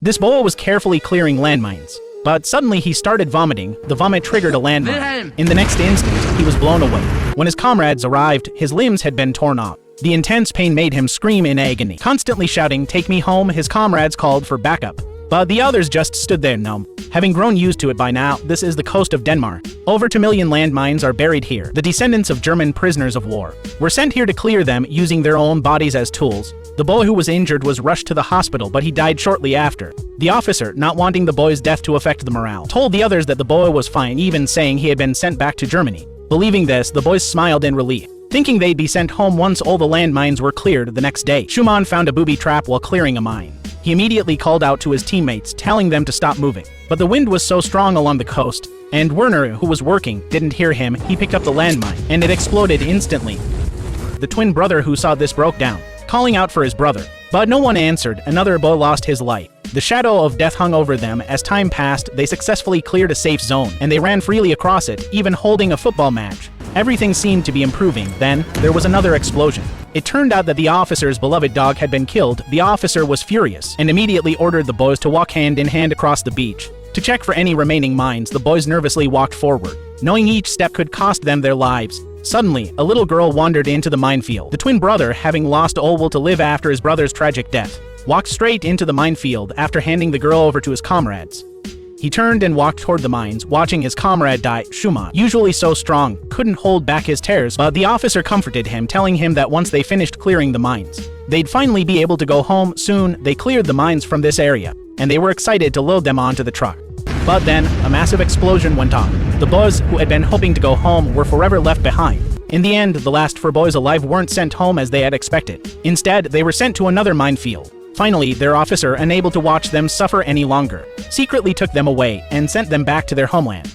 This boy was carefully clearing landmines, but suddenly he started vomiting. The vomit triggered a landmine. In the next instant, he was blown away. When his comrades arrived, his limbs had been torn off. The intense pain made him scream in agony. Constantly shouting, "Take me home," his comrades called for backup. But the others just stood there numb. Having grown used to it by now, this is the coast of Denmark. Over 2 million landmines are buried here. The descendants of German prisoners of war were sent here to clear them using their own bodies as tools. The boy who was injured was rushed to the hospital, but he died shortly after. The officer, not wanting the boy's death to affect the morale, told the others that the boy was fine, even saying he had been sent back to Germany. Believing this, the boys smiled in relief, thinking they'd be sent home once all the landmines were cleared the next day. Schumann found a booby trap while clearing a mine. He immediately called out to his teammates, telling them to stop moving. But the wind was so strong along the coast, and Werner, who was working, didn't hear him. He picked up the landmine, and it exploded instantly. The twin brother who saw this broke down, calling out for his brother. But no one answered. Another boy lost his life. The shadow of death hung over them. As time passed, they successfully cleared a safe zone, and they ran freely across it, even holding a football match. Everything seemed to be improving. Then, there was another explosion. It turned out that the officer's beloved dog had been killed. The officer was furious, and immediately ordered the boys to walk hand in hand across the beach. To check for any remaining mines, the boys nervously walked forward, knowing each step could cost them their lives. Suddenly, a little girl wandered into the minefield. The twin brother, having lost all will to live after his brother's tragic death, walked straight into the minefield after handing the girl over to his comrades. He turned and walked toward the mines, watching his comrade die. Schumann, usually so strong, couldn't hold back his tears, but the officer comforted him, telling him that once they finished clearing the mines, they'd finally be able to go home. Soon, they cleared the mines from this area, and they were excited to load them onto the truck. But then, a massive explosion went on. The boys who had been hoping to go home were forever left behind. In the end, the last 4 boys alive weren't sent home as they had expected. Instead, they were sent to another minefield. Finally, their officer, unable to watch them suffer any longer, secretly took them away and sent them back to their homeland.